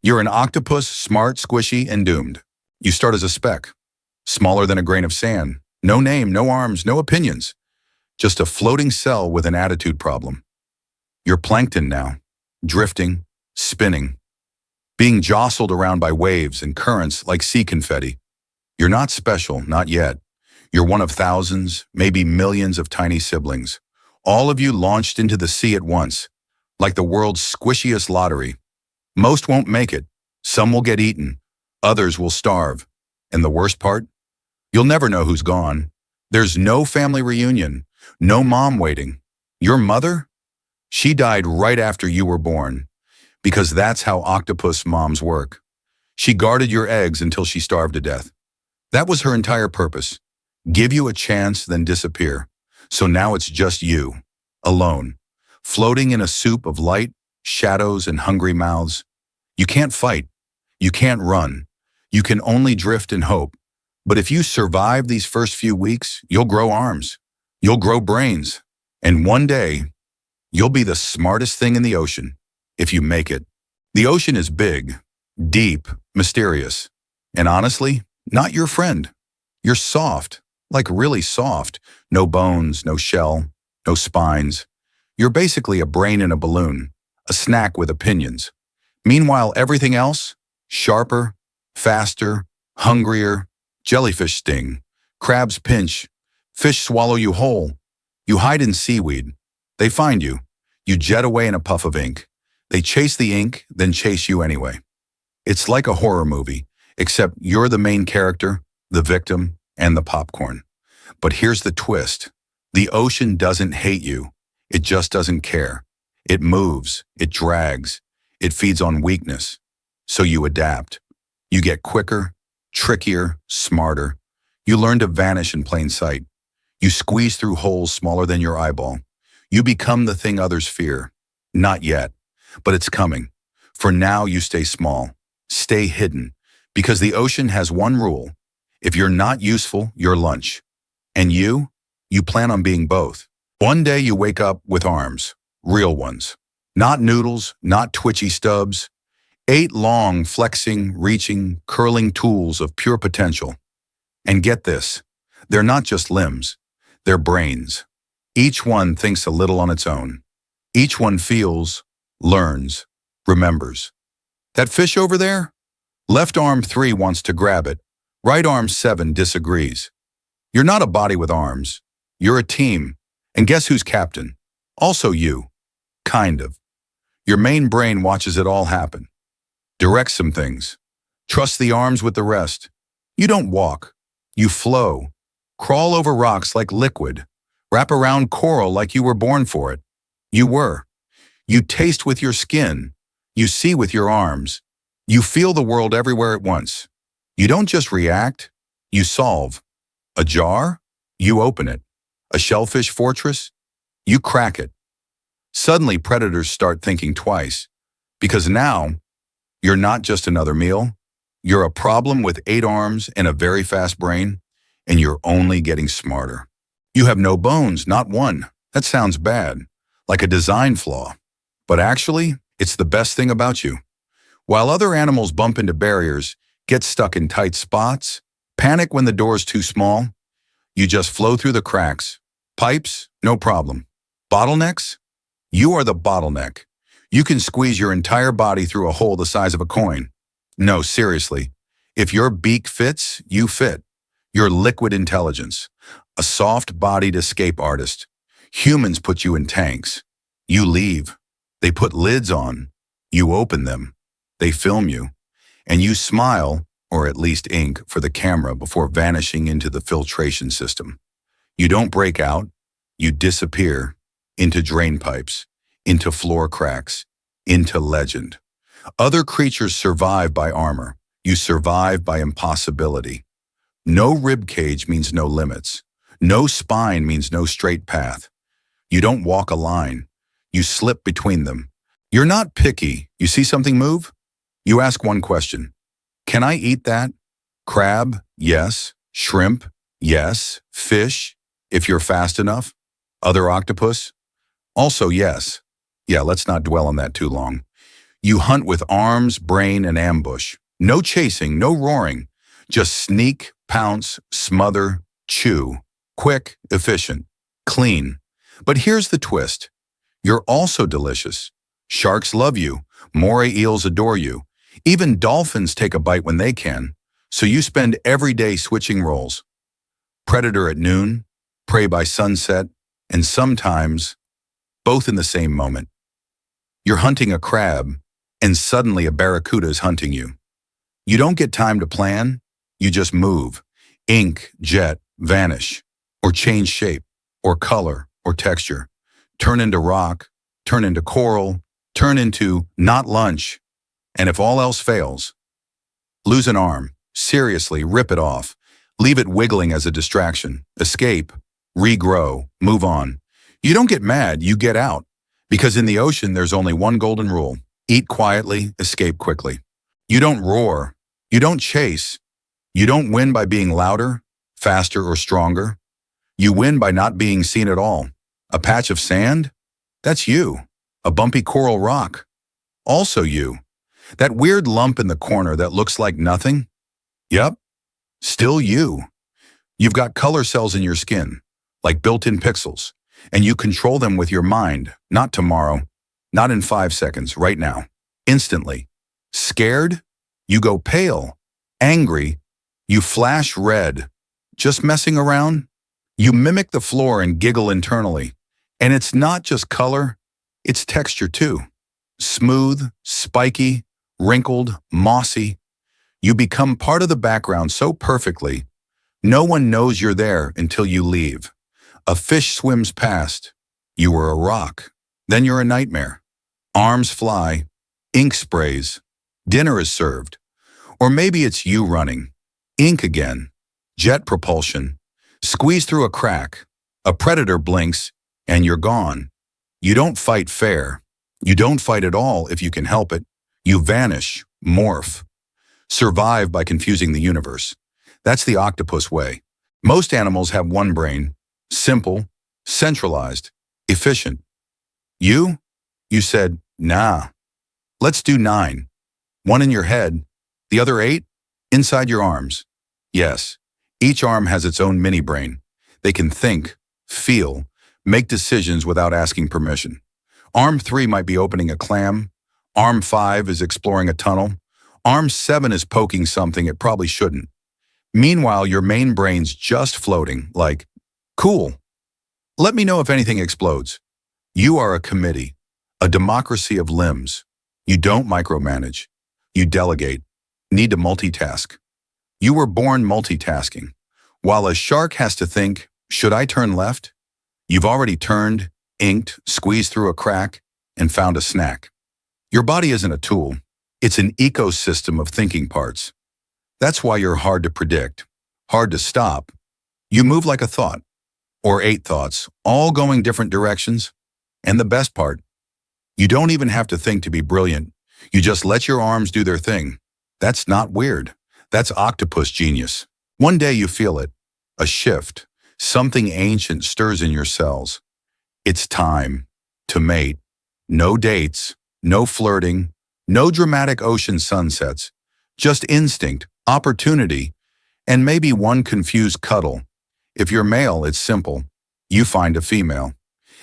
You're an octopus, smart, squishy, and doomed. You start as a speck, smaller than a grain of sand. No name, no arms, no opinions. Just a floating cell with an attitude problem. You're plankton now, drifting, spinning, being jostled around by waves and currents like sea confetti. You're not special, not yet. You're one of thousands, maybe millions of tiny siblings. All of you launched into the sea at once, like the world's squishiest lottery. Most won't make it. Some will get eaten. Others will starve. And the worst part? You'll never know who's gone. There's no family reunion, no mom waiting. Your mother? She died right after you were born, because that's how octopus moms work. She guarded your eggs until she starved to death. That was her entire purpose. Give you a chance, then disappear. So now it's just you, alone, floating in a soup of light, shadows, and hungry mouths. You can't fight. You can't run. You can only drift and hope. But if you survive these first few weeks, you'll grow arms. You'll grow brains. And one day, you'll be the smartest thing in the ocean, if you make it. The ocean is big, deep, mysterious. And honestly, not your friend. You're soft, like really soft. No bones, no shell, no spines. You're basically a brain in a balloon, a snack with opinions. Meanwhile, everything else, sharper, faster, hungrier, jellyfish sting, crabs pinch, fish swallow you whole. You hide in seaweed. They find you. You jet away in a puff of ink. They chase the ink, then chase you anyway. It's like a horror movie, except you're the main character, the victim, and the popcorn. But here's the twist. The ocean doesn't hate you. It just doesn't care. It moves. It drags. It feeds on weakness. So you adapt. You get quicker, trickier, smarter. You learn to vanish in plain sight. You squeeze through holes smaller than your eyeball. You become the thing others fear. Not yet, but it's coming. For now, you stay small. Stay hidden. Because the ocean has one rule. If you're not useful, you're lunch. And you plan on being both. One day you wake up with arms. Real ones. Not noodles, not twitchy stubs. 8 long, flexing, reaching, curling tools of pure potential. And get this, they're not just limbs. They're brains. Each one thinks a little on its own. Each one feels, learns, remembers. That fish over there? Left arm 3 wants to grab it. Right arm 7 disagrees. You're not a body with arms. You're a team. And guess who's captain? Also you. Kind of. Your main brain watches it all happen. Directs some things. Trusts the arms with the rest. You don't walk. You flow. Crawl over rocks like liquid. Wrap around coral like you were born for it. You were. You taste with your skin. You see with your arms. You feel the world everywhere at once. You don't just react. You solve. A jar? You open it. A shellfish fortress? You crack it. Suddenly, predators start thinking twice. Because now, you're not just another meal. You're a problem with 8 arms and a very fast brain, and you're only getting smarter. You have no bones, not one. That sounds bad, like a design flaw. But actually, it's the best thing about you. While other animals bump into barriers, get stuck in tight spots, panic when the door's too small, you just flow through the cracks. Pipes? No problem. Bottlenecks? You are the bottleneck. You can squeeze your entire body through a hole the size of a coin. No, seriously. If your beak fits, you fit. You're liquid intelligence. A soft-bodied escape artist. Humans put you in tanks. You leave. They put lids on. You open them. They film you. And you smile, or at least ink, for the camera before vanishing into the filtration system. You don't break out. You disappear into drain pipes, into floor cracks, into legend. Other creatures survive by armor. You survive by impossibility. No rib cage means no limits. No spine means no straight path. You don't walk a line. You slip between them. You're not picky. You see something move? You ask one question. Can I eat that? Crab? Yes. Shrimp? Yes. Fish? If you're fast enough. Other octopus? Also yes. Yeah, let's not dwell on that too long. You hunt with arms, brain, and ambush. No chasing, no roaring. Just sneak, pounce, smother, chew. Quick, efficient, clean. But here's the twist. You're also delicious. Sharks love you. Moray eels adore you. Even dolphins take a bite when they can. So you spend every day switching roles. Predator at noon, prey by sunset, and sometimes both in the same moment. You're hunting a crab, and suddenly a barracuda is hunting you. You don't get time to plan, you just move. Ink, jet, vanish, or change shape, or color, or texture. Turn into rock, turn into coral, turn into not lunch. And if all else fails, lose an arm, seriously, rip it off. Leave it wiggling as a distraction. Escape, regrow, move on. You don't get mad, you get out. Because in the ocean, there's only one golden rule. Eat quietly, escape quickly. You don't roar. You don't chase. You don't win by being louder, faster, or stronger. You win by not being seen at all. A patch of sand? That's you. A bumpy coral rock? Also you. That weird lump in the corner that looks like nothing? Yep. Still you. You've got color cells in your skin, like built-in pixels. And you control them with your mind, not tomorrow, not in 5 seconds, right now, instantly. Scared? You go pale. Angry? You flash red. Just messing around? You mimic the floor and giggle internally. And it's not just color, it's texture too. Smooth, spiky, wrinkled, mossy. You become part of the background so perfectly, no one knows you're there until you leave. A fish swims past. You were a rock. Then you're a nightmare. Arms fly. Ink sprays. Dinner is served. Or maybe it's you running. Ink again. Jet propulsion. Squeeze through a crack. A predator blinks, and you're gone. You don't fight fair. You don't fight at all if you can help it. You vanish, morph. Survive by confusing the universe. That's the octopus way. Most animals have one brain. Simple, centralized, efficient. You said, nah. Let's do 9. 1 in your head, the other 8 inside your arms. Yes, each arm has its own mini-brain. They can think, feel, make decisions without asking permission. Arm 3 might be opening a clam. Arm 5 is exploring a tunnel. Arm 7 is poking something it probably shouldn't. Meanwhile, your main brain's just floating, like, cool. Let me know if anything explodes. You are a committee, a democracy of limbs. You don't micromanage. You delegate. Need to multitask. You were born multitasking. While a shark has to think, should I turn left? You've already turned, inked, squeezed through a crack, and found a snack. Your body isn't a tool. It's an ecosystem of thinking parts. That's why you're hard to predict, hard to stop. You move like a thought. Or 8 thoughts, all going different directions. And the best part, you don't even have to think to be brilliant. You just let your arms do their thing. That's not weird. That's octopus genius. One day you feel it, a shift. Something ancient stirs in your cells. It's time to mate. No dates, no flirting, no dramatic ocean sunsets. Just instinct, opportunity, and maybe one confused cuddle. If you're male, it's simple. You find a female.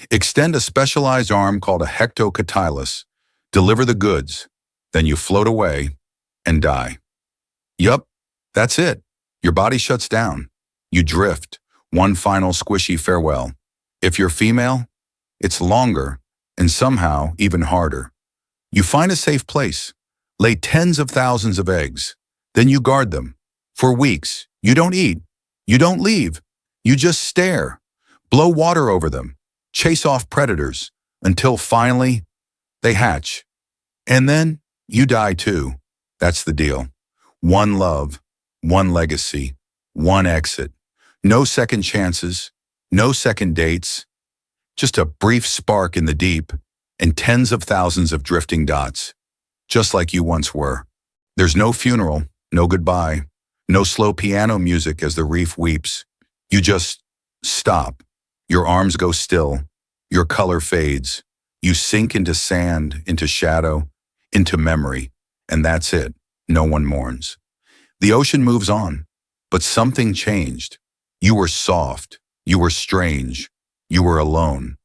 Extend a specialized arm called a hectocotylus. Deliver the goods. Then you float away and die. Yup, that's it. Your body shuts down. You drift. One final squishy farewell. If you're female, it's longer and somehow even harder. You find a safe place. Lay tens of thousands of eggs. Then you guard them. For weeks, you don't eat. You don't leave. You just stare, blow water over them, chase off predators, until finally they hatch. And then you die too. That's the deal. One love, one legacy, one exit. No second chances, no second dates. Just a brief spark in the deep and tens of thousands of drifting dots, just like you once were. There's no funeral, no goodbye, no slow piano music as the reef weeps. You just stop. Your arms go still. Your color fades. You sink into sand, into shadow, into memory, and that's it. No one mourns. The ocean moves on, but something changed. You were soft, you were strange, you were alone,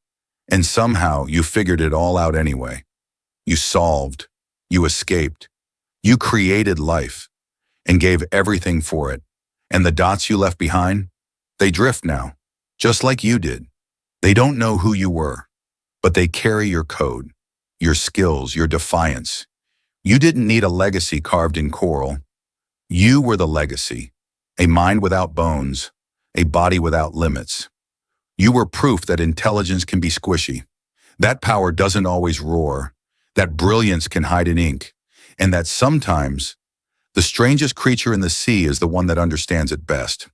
and somehow you figured it all out anyway. You solved, you escaped, you created life, and gave everything for it. And the dots you left behind, they drift now, just like you did. They don't know who you were, but they carry your code, your skills, your defiance. You didn't need a legacy carved in coral. You were the legacy, a mind without bones, a body without limits. You were proof that intelligence can be squishy, that power doesn't always roar, that brilliance can hide in ink, and that sometimes the strangest creature in the sea is the one that understands it best.